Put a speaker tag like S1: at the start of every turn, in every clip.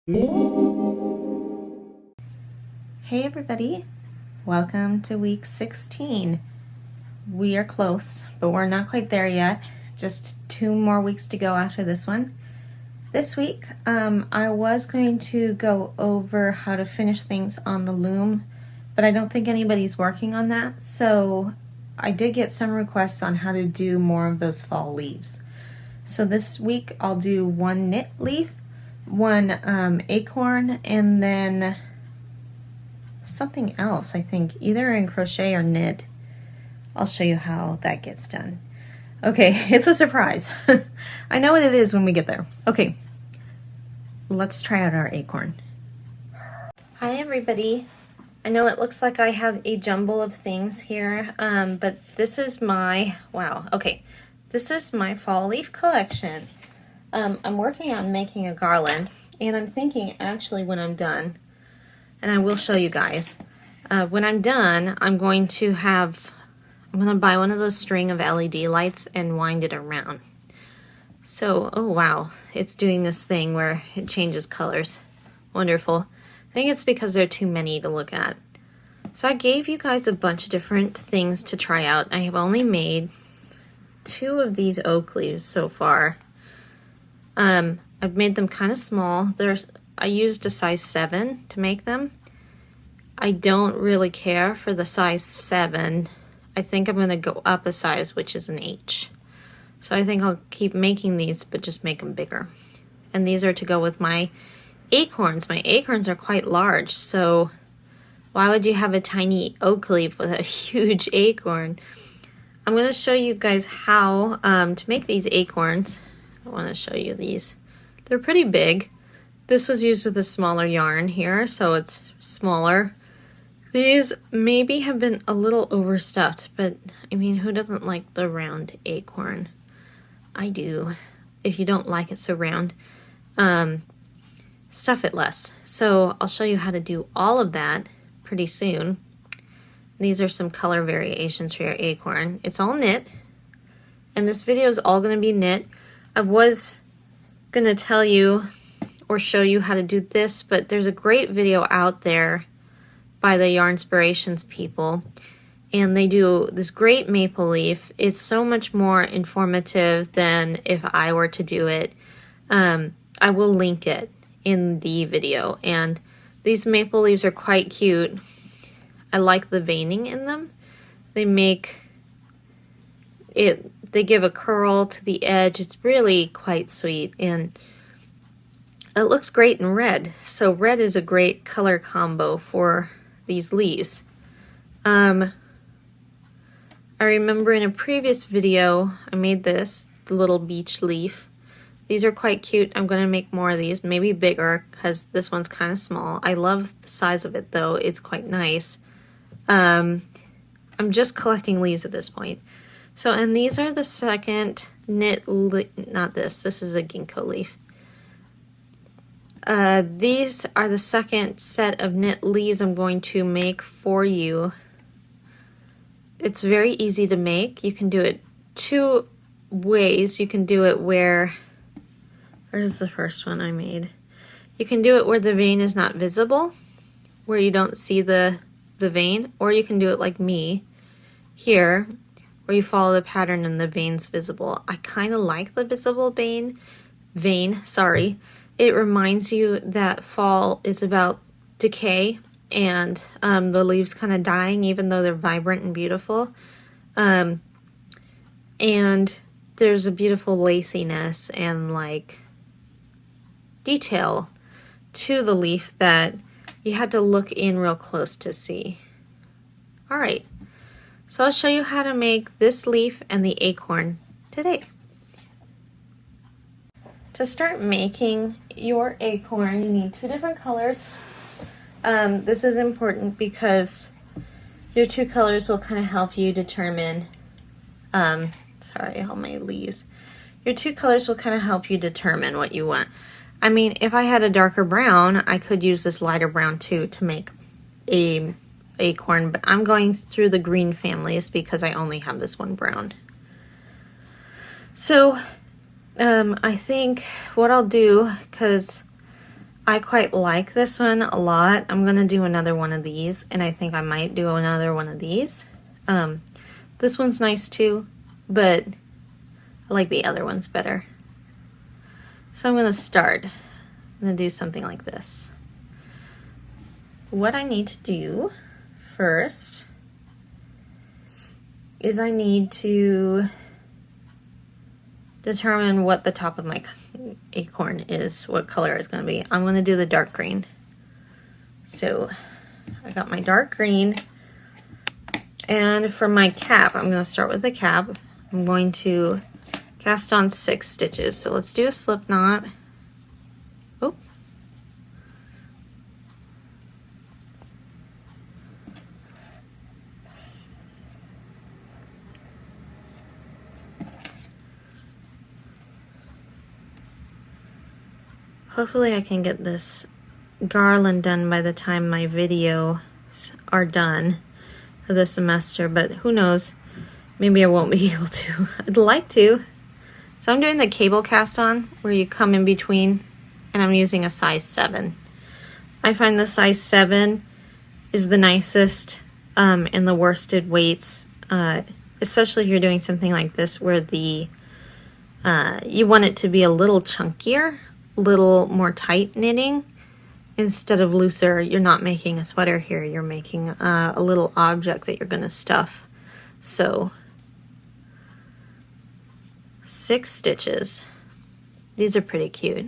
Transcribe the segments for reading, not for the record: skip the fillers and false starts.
S1: Hey everybody, welcome to week 16. We are close, but we're not quite there yet. Just 2 more weeks to go after this one. This week, I was going to go over how to finish things on the loom, but I don't think anybody's working on that, so I did get some requests on how to do more of those fall leaves. So this week I'll do 1 knit leaf, 1 acorn, and then something else, I think, either in crochet or knit. I'll show you how that gets done. Okay, it's a surprise. I know what it is when we get there. Okay, let's try out our acorn. Hi everybody. I know it looks like I have a jumble of things here, but this is my, this is my fall leaf collection. I'm working on making a garland, and I'm thinking actually when I'm done, and I will show you guys, when I'm done, I'm going to buy one of those string of LED lights and wind it around. So, oh wow, it's doing this thing where it changes colors. Wonderful. I think it's because there are too many to look at. So I gave you guys a bunch of different things to try out. I have only made 2 of these oak leaves so far. I've made them kind of small. I used a size 7 to make them. I don't really care for the size 7. I think I'm going to go up a size, which is an H. So I think I'll keep making these, but just make them bigger. And these are to go with my acorns. My acorns are quite large, so why would you have a tiny oak leaf with a huge acorn? I'm going to show you guys how to make these acorns. I want to show you these. They're pretty big. This was used with a smaller yarn here, so it's smaller. These maybe have been a little overstuffed, but I mean, who doesn't like the round acorn? I do. If you don't like it so round, stuff it less. So I'll show you how to do all of that pretty soon. These are some color variations for your acorn. It's all knit, and this video is all going to be knit. I was going to tell you or show you how to do this, but there's a great video out there by the Yarnspirations people, and they do this great maple leaf. It's so much more informative than if I were to do it. I will link it in the video, and these maple leaves are quite cute. I like the veining in them. They make it, they give a curl to the edge. It's really quite sweet, and it looks great in red. So red is a great color combo for these leaves. I remember in a previous video I made this, the little beach leaf. These are quite cute. I'm going to make more of these, maybe bigger, because this one's kind of small. I love the size of it though. It's quite nice. I'm just collecting leaves at this point. So, and these are the second knit, not this is a ginkgo leaf. These are the second set of knit leaves I'm going to make for you. It's very easy to make. You can do it 2 ways. You can do it where's the first one I made? You can do it where the vein is not visible, where you don't see the vein, or you can do it like me here, where you follow the pattern and the vein's visible. I kind of like the visible vein. It reminds you that fall is about decay and the leaves kind of dying, even though they're vibrant and beautiful. And there's a beautiful laciness and like detail to the leaf that you had to look in real close to see. All right. So I'll show you how to make this leaf and the acorn today. To start making your acorn, you need 2 different colors. This is important because your 2 colors will kind of help you determine, sorry, all my leaves. Your 2 colors will kind of help you determine what you want. I mean, if I had a darker brown, I could use this lighter brown too to make a acorn, but I'm going through the green families because I only have this one brown. So I think what I'll do, because I quite like this one a lot. I'm gonna do another one of these, and I think I might do another one of these. This one's nice too, but I like the other ones better. So I'm gonna start. I'm gonna do something like this. What I need to do first is I need to determine what the top of my acorn is, what color it's going to be. I'm going to do the dark green. So I got my dark green, and for my cap, I'm going to start with the cap. I'm going to cast on 6 stitches. So let's do a slip knot. Oh. Hopefully I can get this garland done by the time my videos are done for the semester, but who knows, maybe I won't be able to. I'd like to. So I'm doing the cable cast on where you come in between, and I'm using a size 7. I find the size 7 is the nicest and the worsted weights, especially if you're doing something like this where the you want it to be a little chunkier, little more tight knitting instead of looser. You're not making a sweater here, you're making a little object that you're going to stuff. So 6 stitches. These are pretty cute.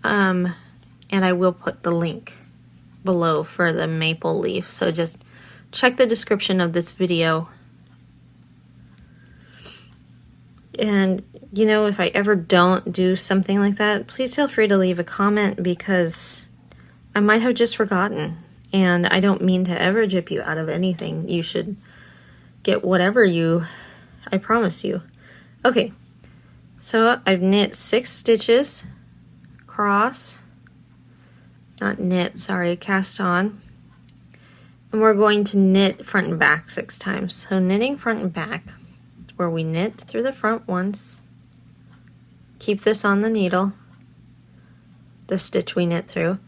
S1: And I will put the link below for the maple leaf, so just check the description of this video. And you know, if I ever don't do something like that, please feel free to leave a comment, because I might have just forgotten, and I don't mean to ever gyp you out of anything. You should get whatever I promise you. Okay, so I've knit 6 stitches across, not knit, sorry, cast on, and we're going to knit front and back 6 times. So knitting front and back, where we knit through the front once, keep this on the needle, the stitch we knit through,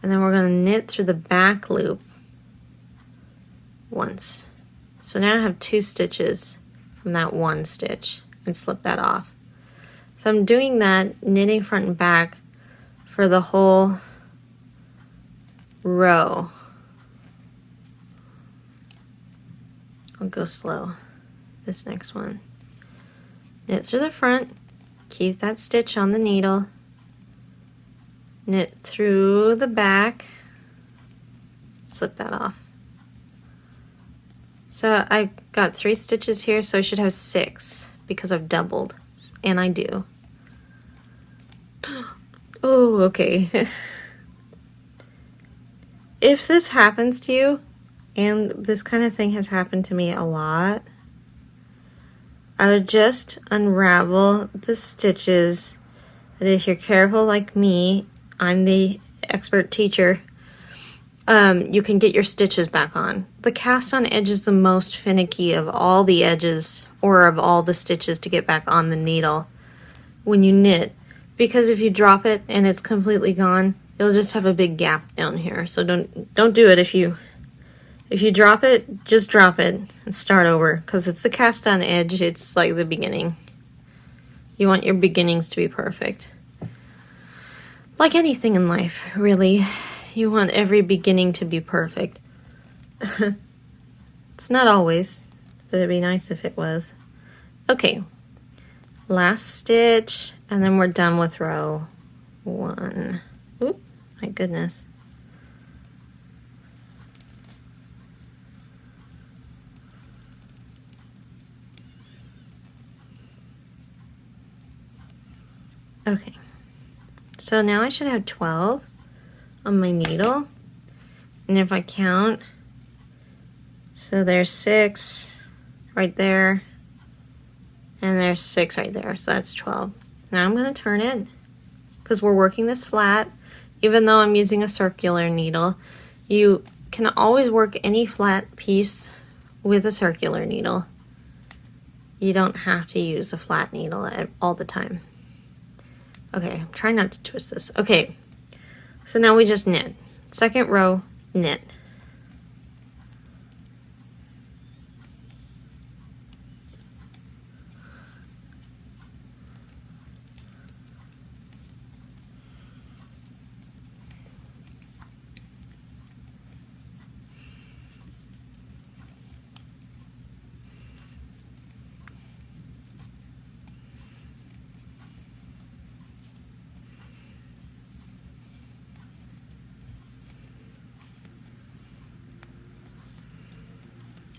S1: and then we're going to knit through the back loop once. So now I have 2 stitches from that one stitch, and slip that off. So I'm doing that, knitting front and back for the whole row. I'll go slow. This next one. Knit through the front, keep that stitch on the needle, knit through the back, slip that off. So I got 3 stitches here, so I should have 6 because I've doubled, and I do. Oh, okay. If this happens to you, and this kind of thing has happened to me a lot, I would just unravel the stitches, and if you're careful like me, I'm the expert teacher, you can get your stitches back on. The cast on edge is the most finicky of all the edges, or of all the stitches to get back on the needle when you knit, because if you drop it and it's completely gone, you'll just have a big gap down here. So don't do it. If you drop it, just drop it and start over, because it's the cast on edge. It's like the beginning. You want your beginnings to be perfect. Like anything in life, really. You want every beginning to be perfect. It's not always, but it'd be nice if it was. Okay, last stitch, and then we're done with row 1. Oop, my goodness. Okay, so now I should have 12 on my needle, and if I count, so there's 6 right there, and there's 6 right there, so that's 12. Now I'm going to turn it, because we're working this flat. Even though I'm using a circular needle, you can always work any flat piece with a circular needle. You don't have to use a flat needle all the time. Okay, I'm trying not to twist this. Okay, So now we just knit. Second row, knit.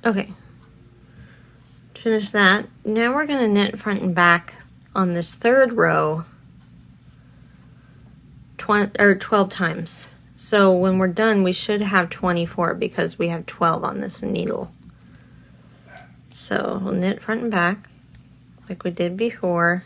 S1: Okay, finish that. Now we're gonna knit front and back on this third row 12 times. So when we're done, we should have 24 because we have 12 on this needle. So we'll knit front and back like we did before.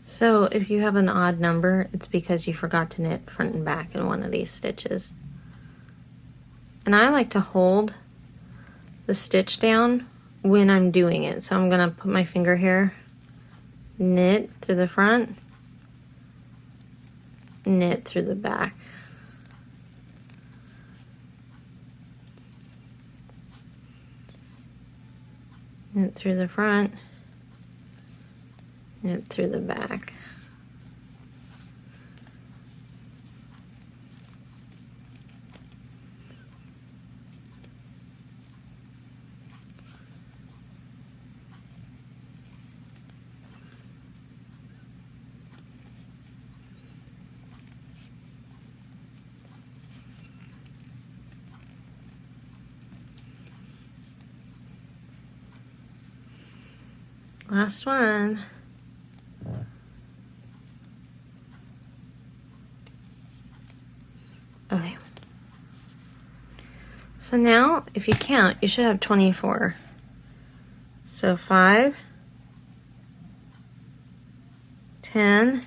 S1: So if you have an odd number, it's because you forgot to knit front and back in one of these stitches. And I like to hold the stitch down when I'm doing it. So I'm gonna put my finger here, knit through the front, knit through the back. Knit through the front, knit through the back. Last one. Okay. So now, if you count, you should have 24. So 5, 10,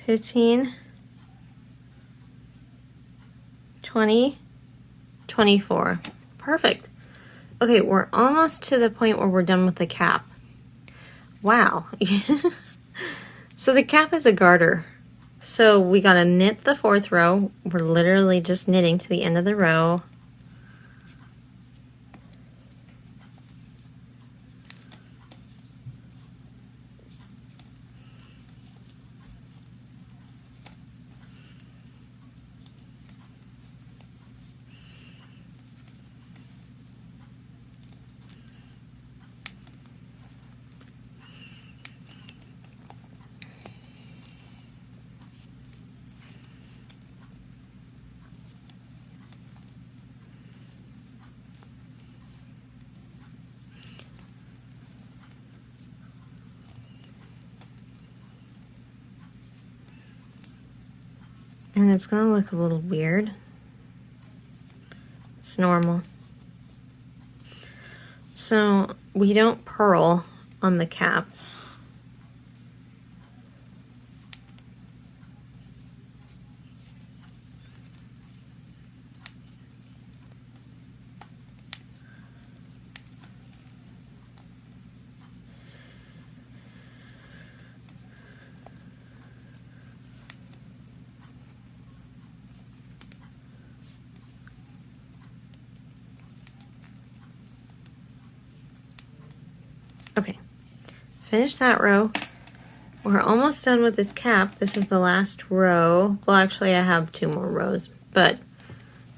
S1: 15, 20, 24. Perfect. Okay, we're almost to the point where we're done with the cap. Wow. So the cap is a garter. So we gotta knit the fourth row. We're literally just knitting to the end of the row. And it's gonna look a little weird. It's normal. So we don't purl on the cap. Okay, finish that row. We're almost done with this cap. This is the last row. Well, actually I have 2 more rows, but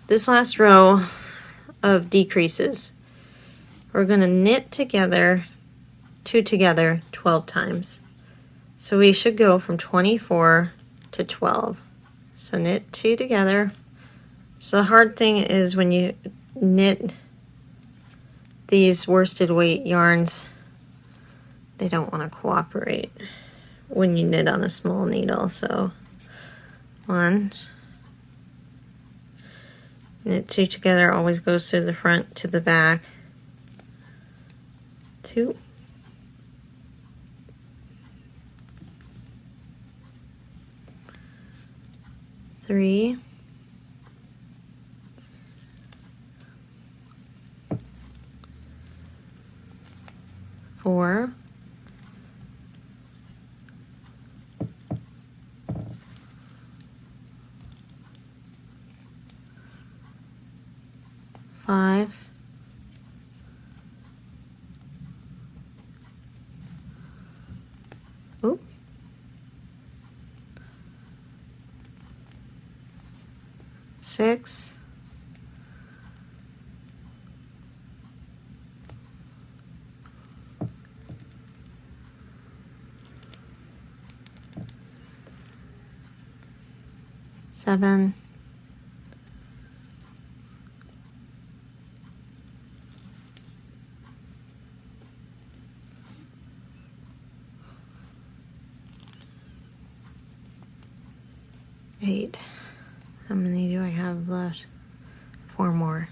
S1: this last row of decreases, we're gonna knit together, 2 together 12 times. So we should go from 24 to 12. So knit 2 together, So the hard thing is when you knit these worsted weight yarns, they don't want to cooperate when you knit on a small needle. So 1, knit 2 together, always goes through the front to the back. 2, 3, 4, 5, 6, 7, 8. How many do I have left? 4 more.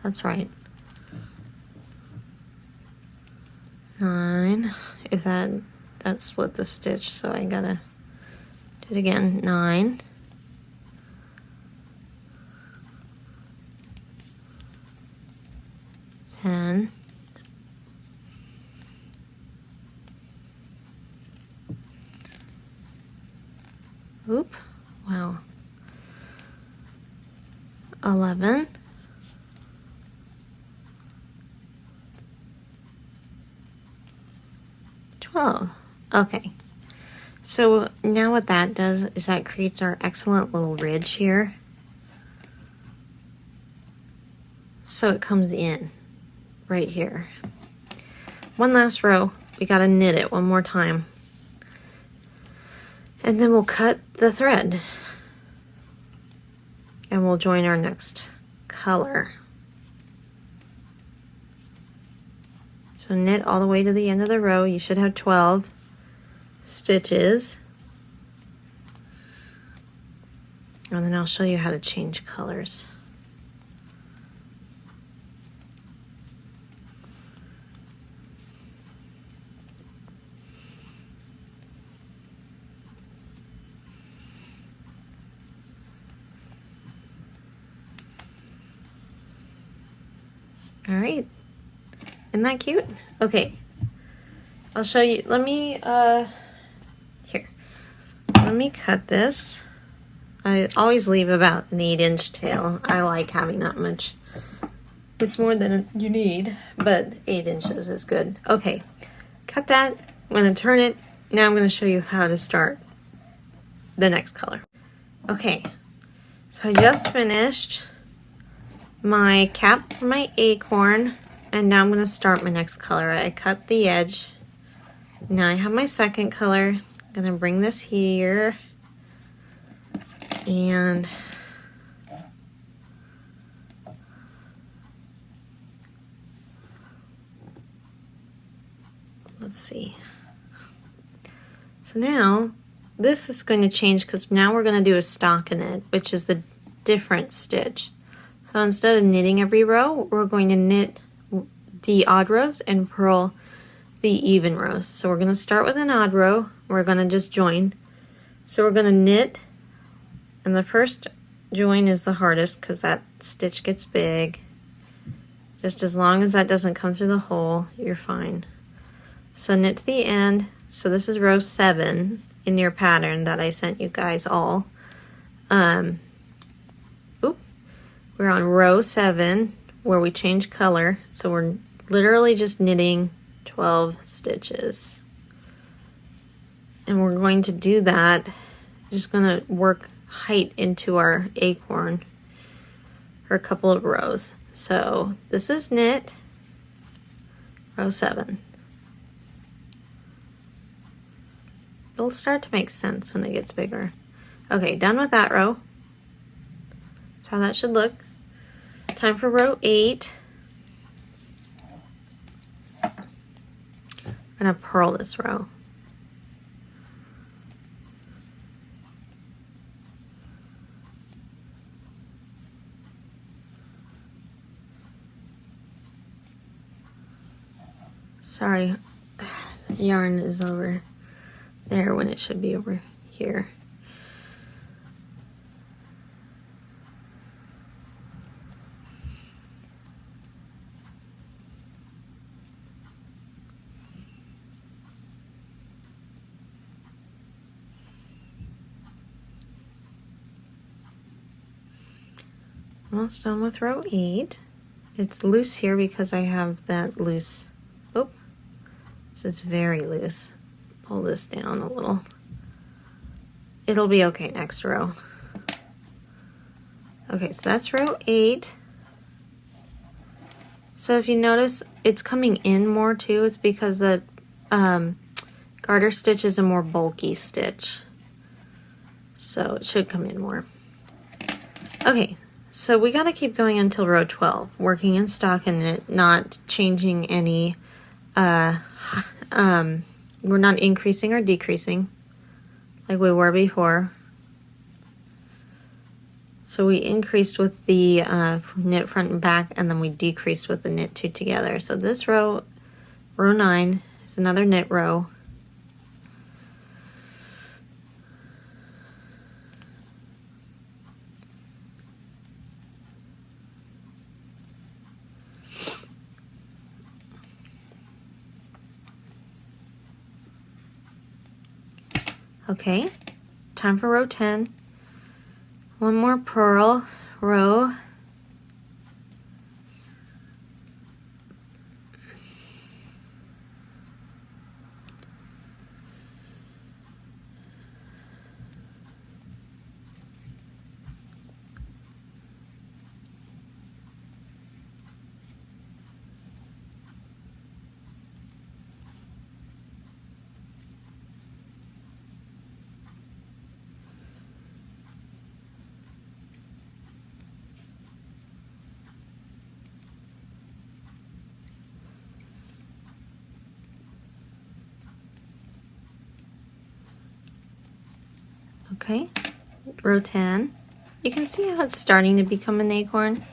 S1: That's right. 9. If that split the stitch, so I gotta do it again. 9. 10. 11. 12. Okay. So now what that does is that creates our excellent little ridge here. So it comes in right here. One last row. We gotta knit it one more time. And then we'll cut the thread. And we'll join our next color. So knit all the way to the end of the row. You should have 12 stitches. And then I'll show you how to change colors. All right, isn't that cute? Okay, I'll show you. Let me cut this. I always leave about an 8-inch tail. I like having that much. It's more than you need, but 8 inches is good. Okay, cut that. I'm gonna turn it. Now I'm gonna show you how to start the next color. Okay, so I just finished my cap for my acorn, and now I'm going to start my next color. I cut the edge. Now I have my second color. I'm going to bring this here, and let's see. So now this is going to change because now we're going to do a stockinette, which is the different stitch. So instead of knitting every row, we're going to knit the odd rows and purl the even rows. So we're going to start with an odd row. We're going to just join. So we're going to knit, and the first join is the hardest because that stitch gets big. Just as long as that doesn't come through the hole, you're fine. So knit to the end. So this is row 7 in your pattern that I sent you guys all. We're on row 7 where we change color, so we're literally just knitting 12 stitches. And we're going to do that, just going to work height into our acorn for a couple of rows. So this is knit, row 7. It'll start to make sense when it gets bigger. Okay, done with that row. That's how that should look. Time for row 8. I'm gonna purl this row. Sorry, yarn is over there when it should be over here. Almost done with row 8. It's loose here because I have that loose. Oh, this is very loose. Pull this down a little. It'll be okay next row. Okay, so that's row 8. So if you notice, it's coming in more too. It's because the garter stitch is a more bulky stitch. So it should come in more. Okay. So we gotta keep going until row 12, working in stockinette, not changing any, we're not increasing or decreasing like we were before. So we increased with the knit front and back, and then we decreased with the knit 2 together. So this row, row 9, is another knit row. Okay, time for row 10. One more purl row. Okay, row 10. You can see how it's starting to become an acorn.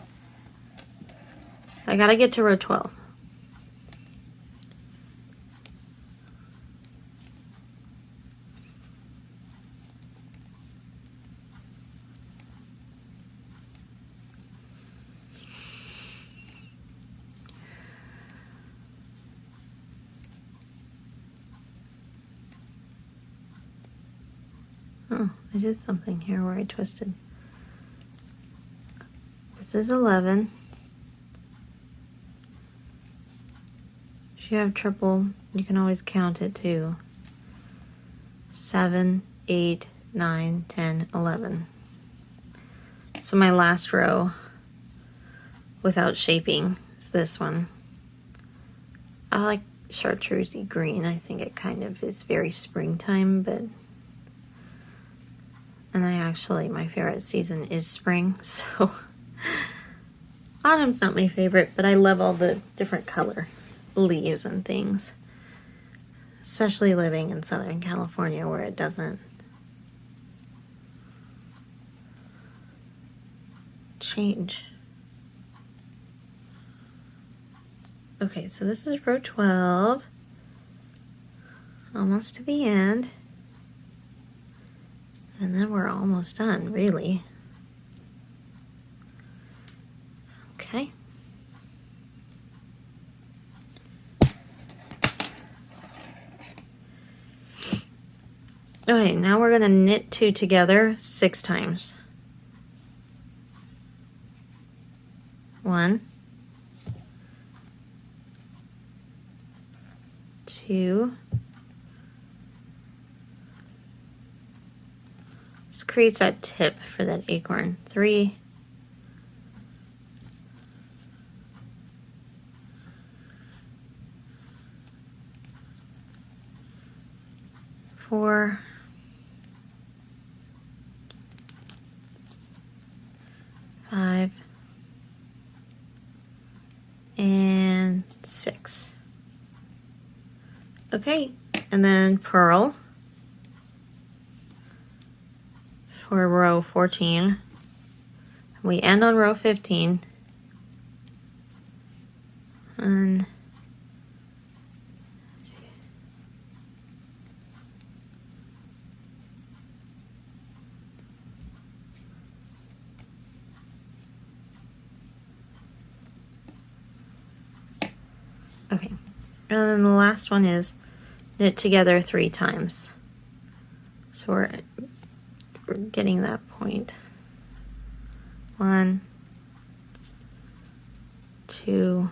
S1: I gotta get to row 12. Oh, I did something here where I twisted. This is 11. If you have triple, you can always count it too. 7, 8, 9, 10, 11. So my last row without shaping is this one. I like chartreusey green. I think it kind of is very springtime, but and my favorite season is spring, so autumn's not my favorite, but I love all the different color leaves and things, especially living in Southern California where it doesn't change. Okay, so this is row 12, almost to the end. And then we're almost done, really. Okay. Okay, now we're gonna knit 2 together 6 times. 1, 2. This creates that tip for that acorn. 3. 4. 5. 5, and 6. Okay, and then purl for row 14. We end on row 15. And okay, and then the last one is knit together 3 times. So we're getting that point. 1, 2,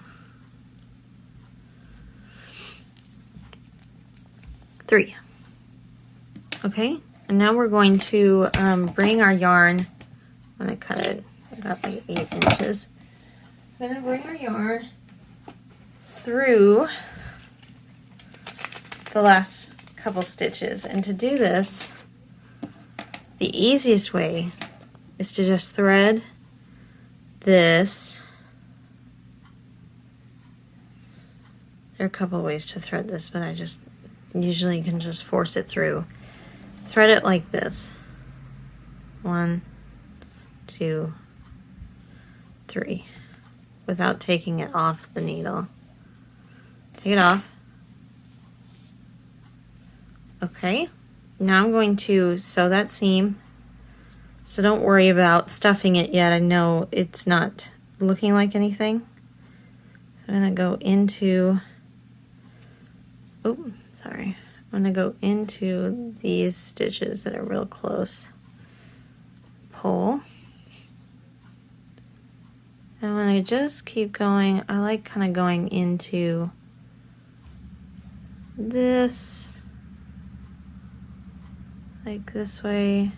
S1: 3. Okay, and now we're going to bring our yarn. I'm gonna cut it. I got like 8 inches. I'm gonna bring our yarn through the last couple stitches, and to do this, the easiest way is to just thread this. There are a couple ways to thread this, but I just usually can just force it through. Thread it like this. 1, 2, 3, without taking it off the needle. Take it off. Okay, now I'm going to sew that seam. So don't worry about stuffing it yet. I know it's not looking like anything. So I'm gonna go into, oh, sorry. I'm gonna go into these stitches that are real close. Pull. And when I just keep going, I like kind of going into this, like this way.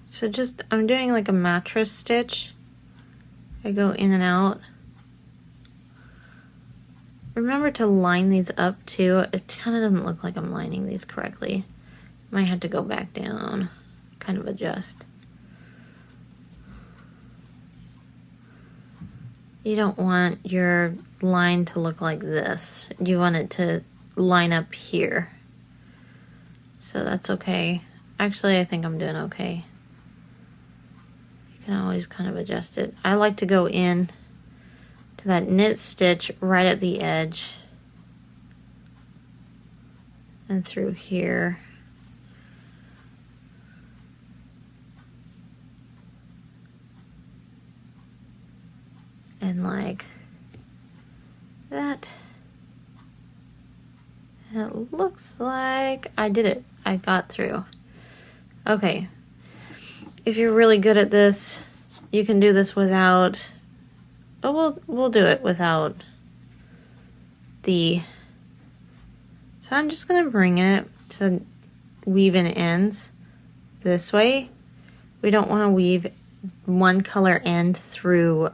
S1: So just, I'm doing like a mattress stitch. I go in and out. Remember to line these up too. It kind of doesn't look like I'm lining these correctly. Might have to go back down, kind of adjust. You don't want your line to look like this. You want it to line up here. So that's okay. Actually, I think I'm doing okay. You can always kind of adjust it. I like to go in to that knit stitch right at the edge and through here. And like that. And it looks like I did it. I got through. Okay. If you're really good at this, you can do this without, oh, we'll do it without the, so I'm just gonna bring it to weave in ends this way. We don't want to weave one color end through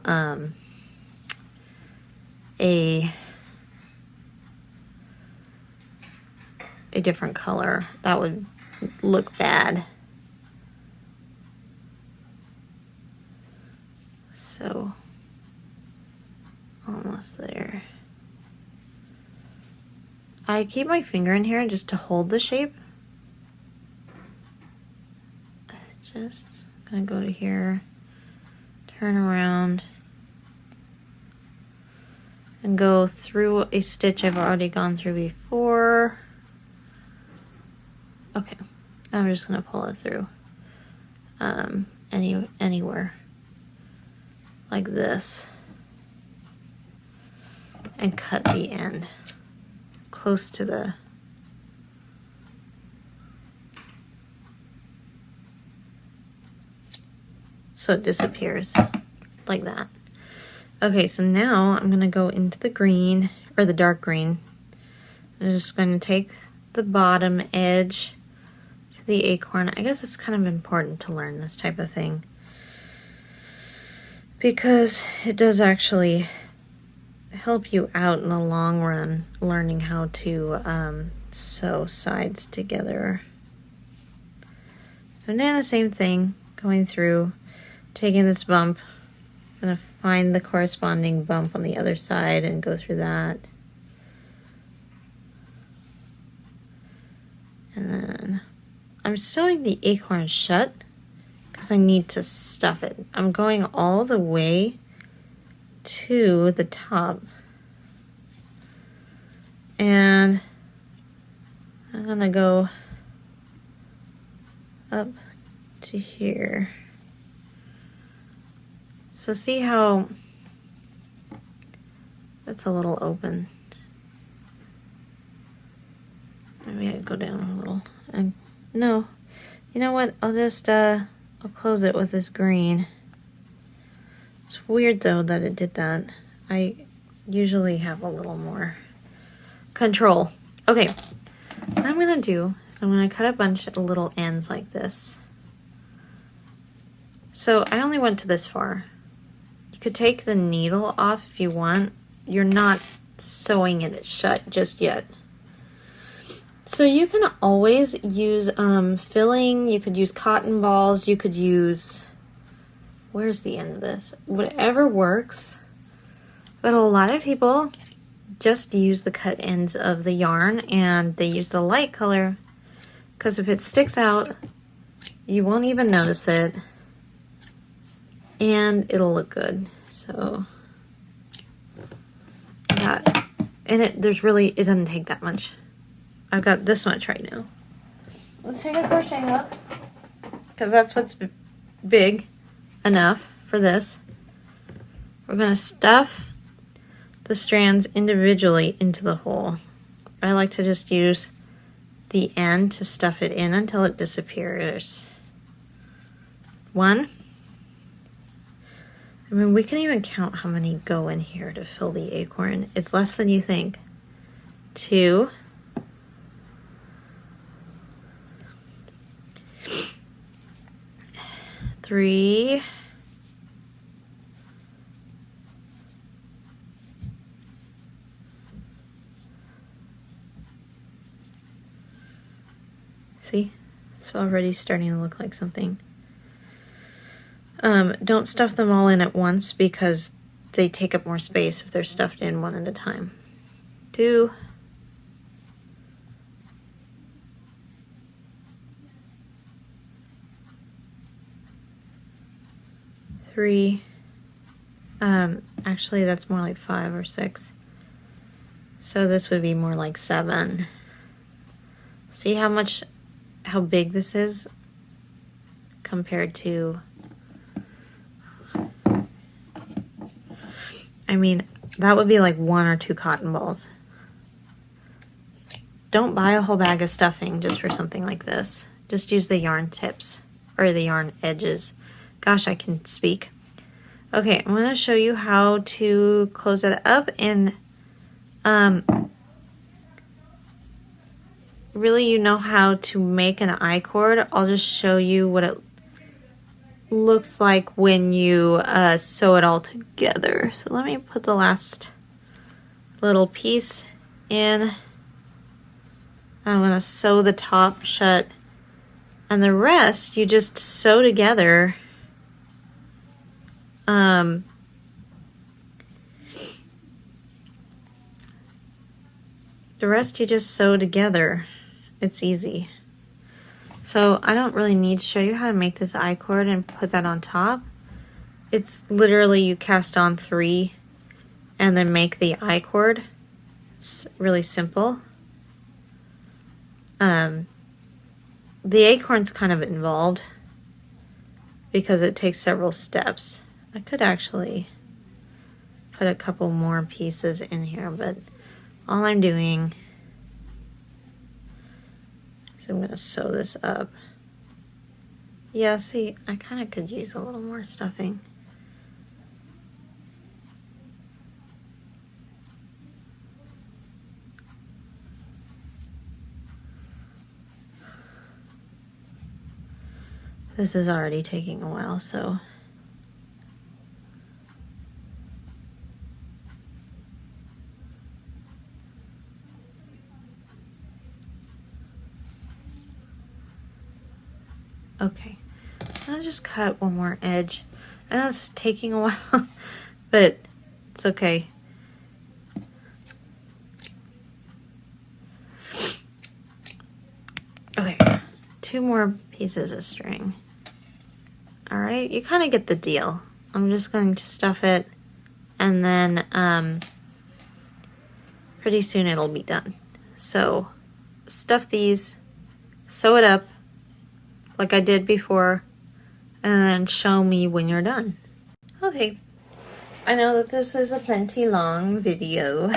S1: a different color. That would look bad. So almost there. I keep my finger in here just to hold the shape. Just gonna go to here, turn around, and go through a stitch I've already gone through before. Okay, I'm just gonna pull it through anywhere like this and cut the end close to the so it disappears like that. Okay, so now I'm going to go into the green, or the dark green. I'm just going to take the bottom edge to the acorn. I guess it's kind of important to learn this type of thing, because it does actually help you out in the long run, learning how to sew sides together. So now the same thing, going through, taking this bump, I'm going to find the corresponding bump on the other side and go through that. And then I'm sewing the acorn shut because I need to stuff it. I'm going all the way to the top. And I'm going to go up to here. So see how that's a little open. Maybe I go down a little. And no, you know what? I'll just I'll close it with this green. It's weird though that it did that. I usually have a little more control. Okay, what I'm gonna do, I'm gonna cut a bunch of little ends like this. So I only went to this far. You could take the needle off if you want. You're not sewing it shut just yet. So you can always use filling, you could use cotton balls, you could use, where's the end of this? Whatever works. But a lot of people just use the cut ends of the yarn, and they use the light color because if it sticks out, you won't even notice it. And it'll look good. So that, and it doesn't take that much. I've got this much right now. Let's take a crochet hook, because that's what's big enough for this. We're going to stuff the strands individually into the hole. I like to just use the end to stuff it in until it disappears. 1. I mean, we can even count how many go in here to fill the acorn. It's less than you think. 2. 3. 'See? It's already starting to look like something. Don't stuff them all in at once because they take up more space if they're stuffed in one at a time. 2. 3. Actually that's more like 5 or 6. So this would be more like 7. See how big this is compared to, I mean, that would be like 1 or 2 cotton balls. Don't buy a whole bag of stuffing just for something like this. Just use the yarn tips or the yarn edges. Gosh, I can speak. Okay, I'm going to show you how to close it up, and really you know how to make an I-cord. I'll just show you what it looks like when you sew it all together. So let me put the last little piece in. I'm going to sew the top shut, and the rest you just sew together. The rest you just sew together. It's easy. So I don't really need to show you how to make this I-cord and put that on top. It's literally you cast on 3 and then make the I-cord. It's really simple. The acorn's kind of involved because it takes several steps. I could actually put a couple more pieces in here, but all I'm doing is I'm going to sew this up. Yeah, see, I kind of could use a little more stuffing. This is already taking a while, so. Okay, I'll just cut one more edge. I know it's taking a while, but it's okay. Okay, 2 more pieces of string. All right, you kind of get the deal. I'm just going to stuff it, and then pretty soon it'll be done. So stuff these, sew it up like I did before, and then show me when you're done. Okay, I know that this is a plenty long video,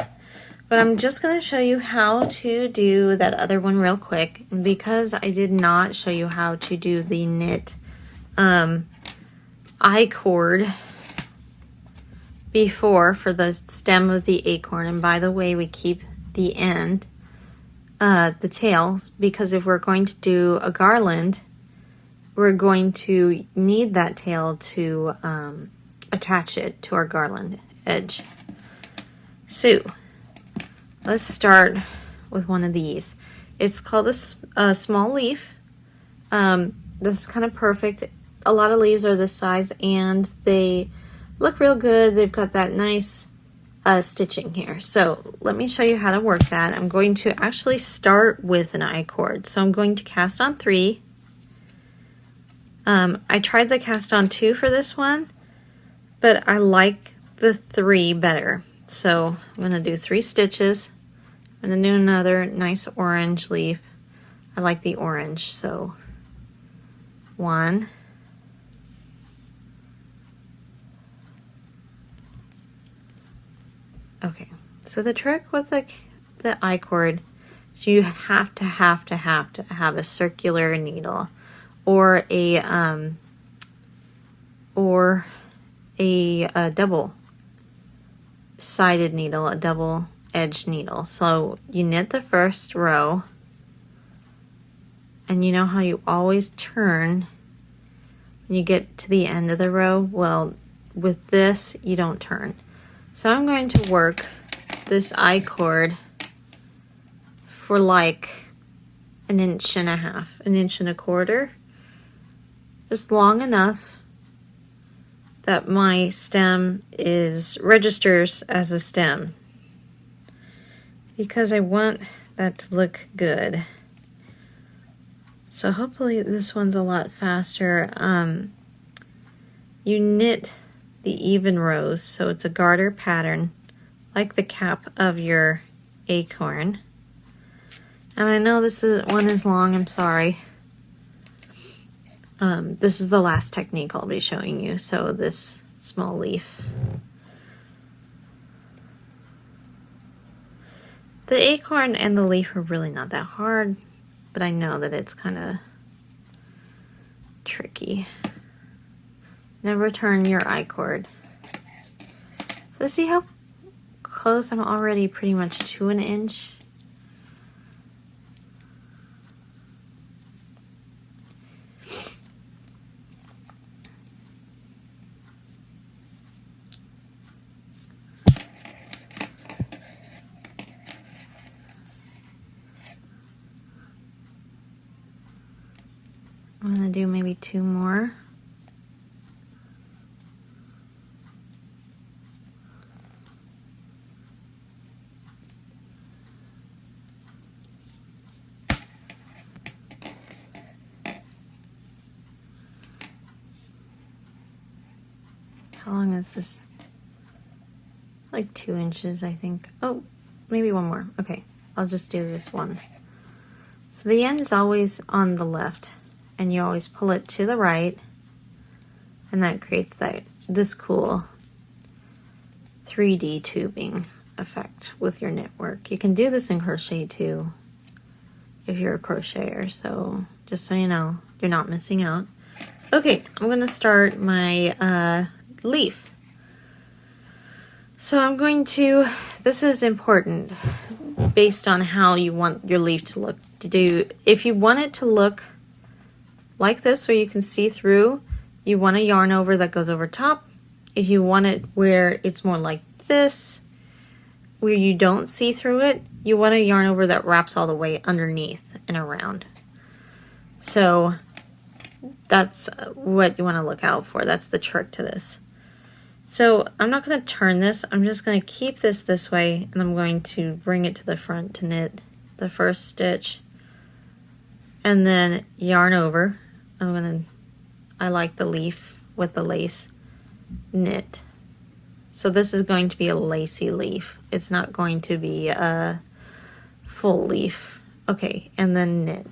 S1: but I'm just going to show you how to do that other one real quick. And because I did not show you how to do the knit I-cord before for the stem of the acorn, and by the way, we keep the end, the tail, because if we're going to do a garland, we're going to need that tail to attach it to our garland edge. So let's start with one of these. It's called a small leaf. This is kind of perfect. A lot of leaves are this size and they look real good. They've got that nice stitching here. So let me show you how to work that. I'm going to actually start with an I-cord. So I'm going to cast on 3. I tried the cast on 2 for this one, but I like the 3 better. So I'm going to do 3 stitches. I'm going to do another nice orange leaf. I like the orange, so 1, 2. Okay, so the trick with the I-cord is you have to have a circular needle or a double-sided needle, a double-edged needle. So you knit the first row, and you know how you always turn when you get to the end of the row? Well, with this, you don't turn. So I'm going to work this I-cord for like 1.5 inches, 1.25 inches, just long enough that my stem registers as a stem, because I want that to look good. So hopefully this one's a lot faster. You knit the even rows, so it's a garter pattern like the cap of your acorn. And I know this one is long, I'm sorry. This is the last technique I'll be showing you, so this small leaf. The acorn and the leaf are really not that hard, but I know that it's kind of tricky. Never turn your I-cord. So see how close I'm already pretty much to 1 inch? I'm gonna do maybe 2 more. How long is this? Like 2 inches, I think. Oh, maybe 1 more. Okay, I'll just do this one. So the end is always on the left, and you always pull it to the right, and that creates this cool 3D tubing effect with your knit work. You can do this in crochet too, if you're a crocheter, so just so you know, you're not missing out. Okay, I'm gonna start my leaf. So I'm going to, this is important based on how you want your leaf to look. If you want it to look like this so you can see through, you want a yarn over that goes over top. If you want it where it's more like this, where you don't see through it, you want a yarn over that wraps all the way underneath and around. So that's what you want to look out for. That's the trick to this. So I'm not going to turn this. I'm just going to keep this way, and I'm going to bring it to the front to knit the first stitch, and then yarn over. I like the leaf with the lace, knit. So this is going to be a lacy leaf. It's not going to be a full leaf. Okay, and then knit.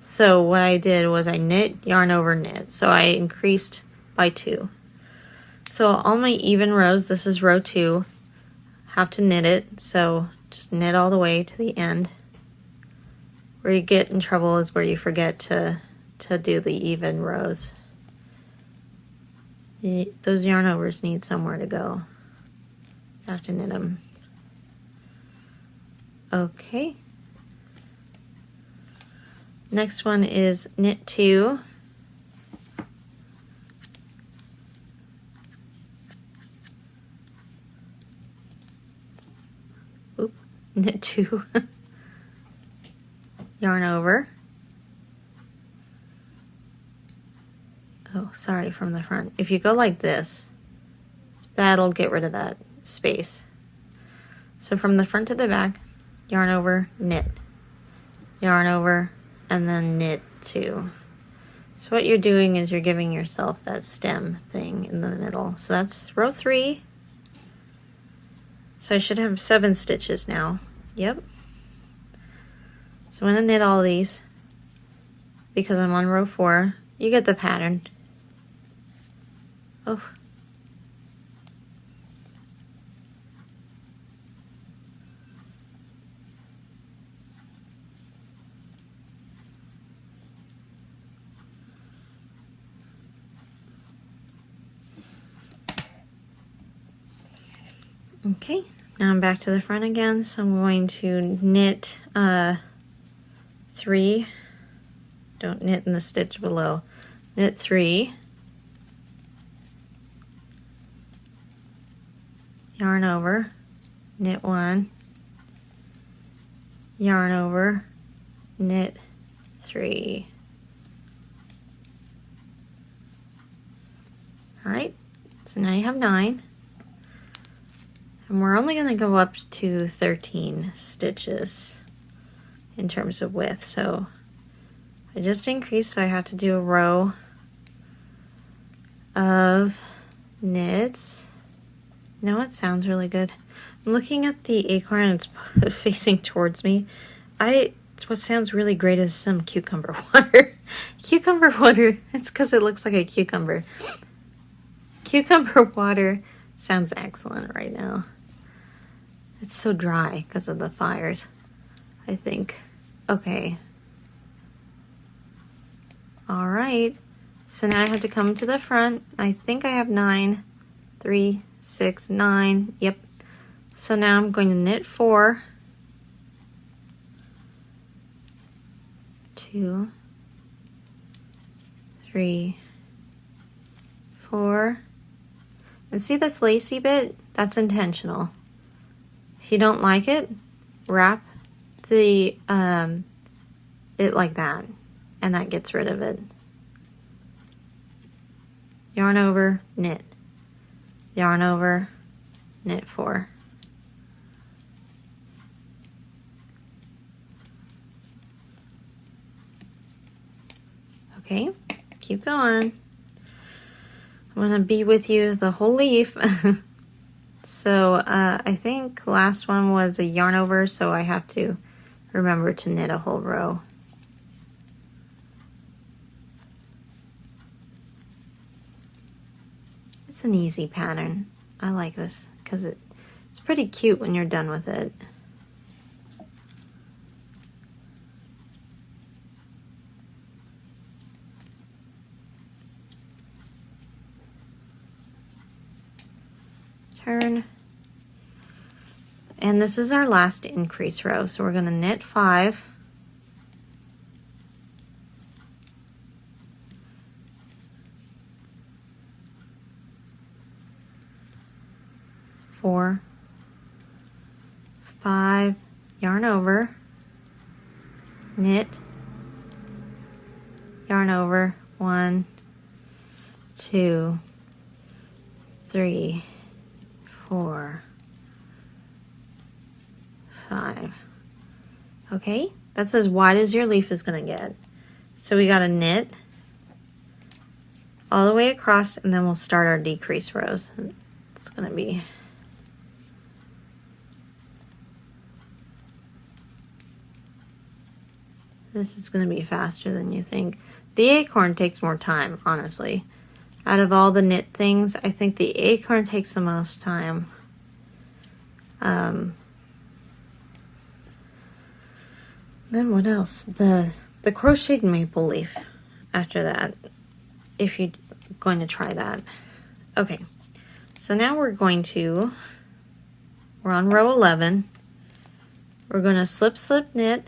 S1: So what I did was I knit, yarn over, knit. So I increased by 2. So all my even rows, this is row 2, have to knit it. So just knit all the way to the end. Where you get in trouble is where you forget to do the even rows. Those yarn overs need somewhere to go. You have to knit them. Okay. Next one is knit 2. Oop, knit 2. Yarn over. Oh, sorry, from the front. If you go like this, that'll get rid of that space. So from the front to the back, yarn over, knit. Yarn over, and then knit 2. So what you're doing is you're giving yourself that stem thing in the middle. So that's row 3. So I should have 7 stitches now. Yep. So I'm going to knit all these because I'm on row 4. You get the pattern. Oh. Okay, now I'm back to the front again, so I'm going to knit 3. Don't knit in the stitch below. Knit 3. Yarn over, knit 1. Yarn over, knit 3. Alright, so now you have 9. And we're only going to go up to 13 stitches in terms of width. So I just increased, so I have to do a row of knits. You know what sounds really good? I'm looking at the acorn and it's facing towards me. What sounds really great is some cucumber water. Cucumber water, it's because it looks like a cucumber. Cucumber water sounds excellent right now. It's so dry because of the fires, I think. Okay. All right. So now I have to come to the front. I think I have 9, 3, 6, 9. Yep. So now I'm going to knit 4, 2, 3, 4. And see this lacy bit? That's intentional. If you don't like it, wrap the it like that, and that gets rid of it. Yarn over, knit. Yarn over, knit 4. Okay, keep going. I'm gonna be with you the whole leaf. So I think last one was a yarn over, so I have to remember to knit a whole row. It's an easy pattern. I like this because it's pretty cute when you're done with it. turn. And this is our last increase row, so we're going to knit 5, four, 5, yarn over, knit, yarn over, 1, 2, 3, 4, 5. Okay, that's as wide as your leaf is going to get. So we got to knit all the way across, and then we'll start our decrease rows. It's going to be this is going to be faster than you think. The acorn takes more time, honestly. Out of all the knit things, I think the acorn takes the most time. Then what else? The crocheted maple leaf after that, if you're going to try that. Okay, so now we're on row 11. We're going to slip, slip, knit.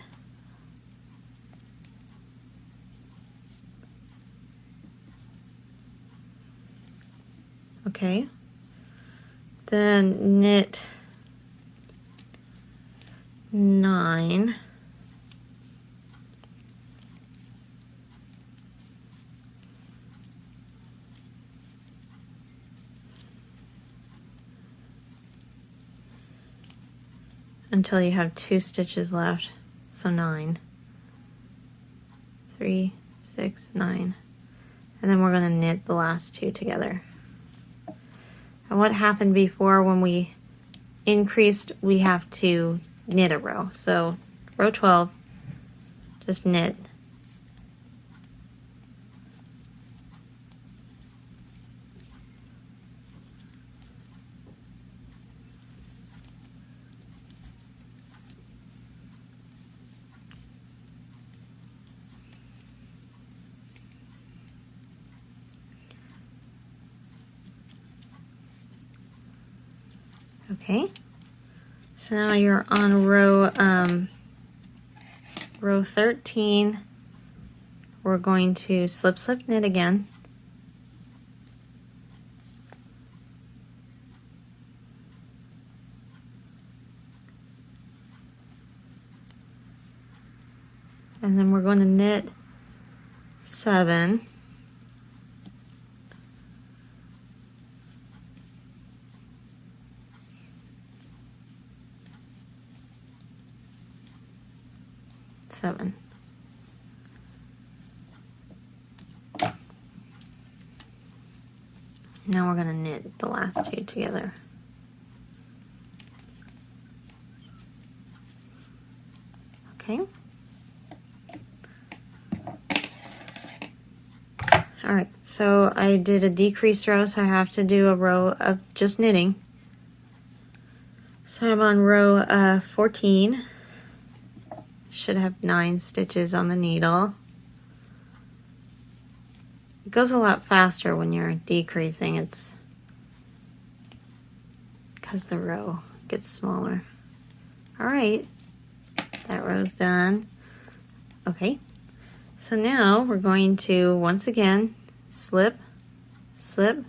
S1: Okay, then knit 9, until you have 2 stitches left, so 9, 3, 6, 9, and then we're going to knit the last 2 together. And what happened before, when we increased, we have to knit a row. So row 12, just knit. Okay, so now you're on row 13. We're going to slip, slip, knit again. And then we're going to knit 7. Now we're going to knit the last 2 together. Okay. All right, so I did a decrease row, so I have to do a row of just knitting. So I'm on row 14. Should have 9 stitches on the needle. It goes a lot faster when you're decreasing. It's because the row gets smaller. All right, that row's done. Okay, so now we're going to once again slip, slip,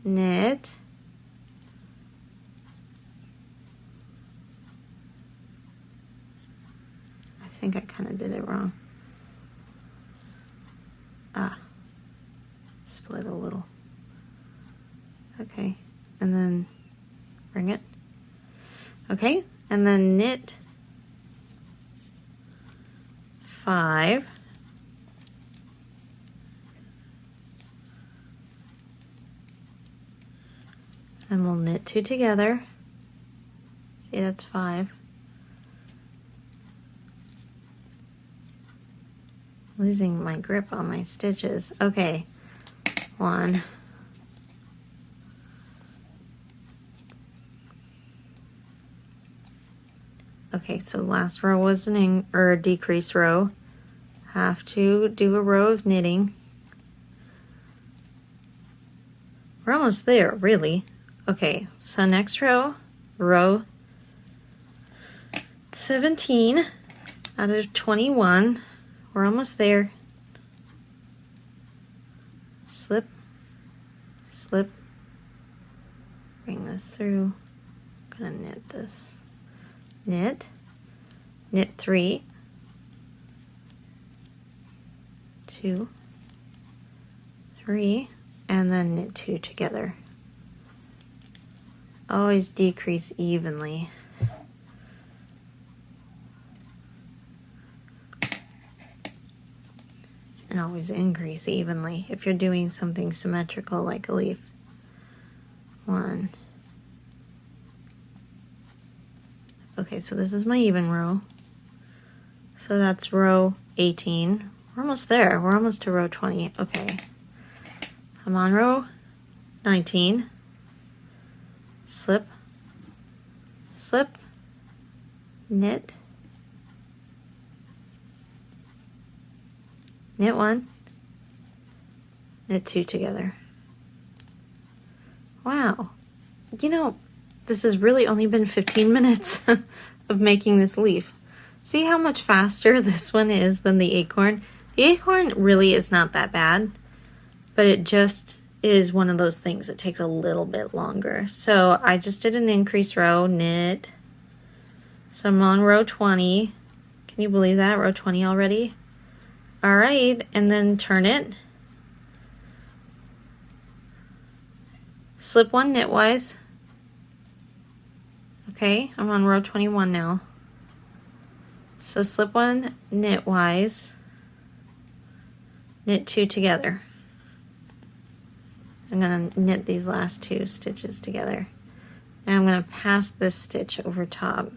S1: knit. I think I kind of did it wrong. Split a little. Okay, and then bring it. Okay, and then knit 5. And we'll knit 2 together. See, that's 5. Losing my grip on my stitches. Okay, 1. Okay, so last row was a decrease row. Have to do a row of knitting. We're almost there, really. Okay, so next row, row 17 out of 21. We're almost there. Slip, slip, bring this through. I'm gonna knit this. Knit, knit 3, 2, 3, and then knit 2 together. Always decrease evenly. And always increase evenly if you're doing something symmetrical like a leaf. 1. Okay, so this is my even row. So that's row 18. We're almost there. We're almost to row 20. Okay. I'm on row 19. Slip, slip, knit, knit 1, knit 2 together. Wow. You know, this has really only been 15 minutes of making this leaf. See how much faster this one is than the acorn? The acorn really is not that bad, but it just is one of those things that takes a little bit longer. So I just did an increase row, knit. So I'm on row 20. Can you believe that? Row 20 already? All right, and then turn it. Slip 1 knitwise. Okay, I'm on row 21 now. So slip 1 knitwise, knit 2 together. I'm going to knit these last 2 stitches together. And I'm going to pass this stitch over top.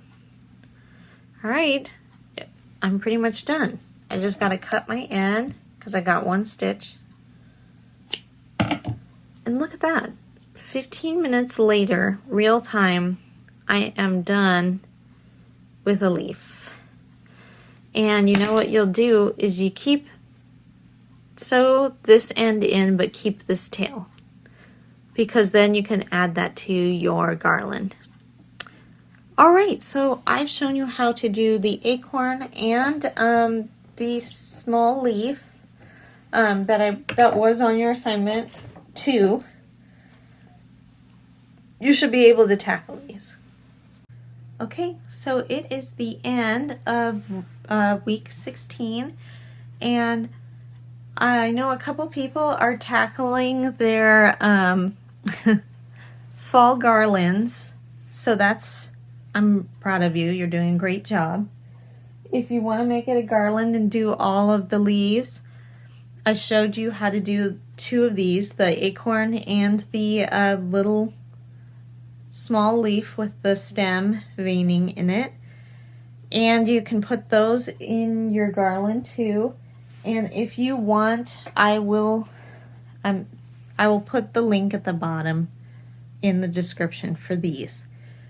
S1: All right, I'm pretty much done. I just got to cut my end because I got 1 stitch. And look at that. 15 minutes later, real time, I am done with a leaf. And you know what you'll do is you sew this end in, but keep this tail, because then you can add that to your garland. All right, so I've shown you how to do the acorn and the small leaf that was on your assignment 2. You should be able to tackle these. Okay, so it is the end of week 16, and I know a couple people are tackling their fall garlands, so I'm proud of you. You're doing a great job. If you want to make it a garland and do all of the leaves, I showed you how to do 2 of these, the acorn and the little small leaf with the stem veining in it. And you can put those in your garland too. And if you want, I will put the link at the bottom in the description for these.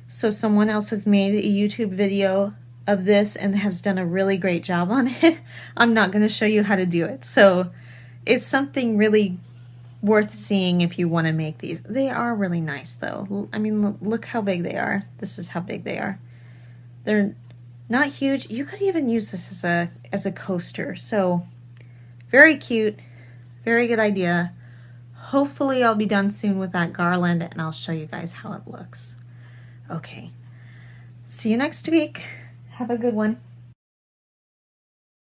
S1: So someone else has made a YouTube video of this and has done a really great job on it. I'm not going to show you how to do it. So it's something really worth seeing if you want to make these. They are really nice though. I mean, look how big they are. This is how big they are. They're not huge. You could even use this as a coaster. So very cute, very good idea. Hopefully I'll be done soon with that garland and I'll show you guys how it looks. Okay, see you next week. Have a good one.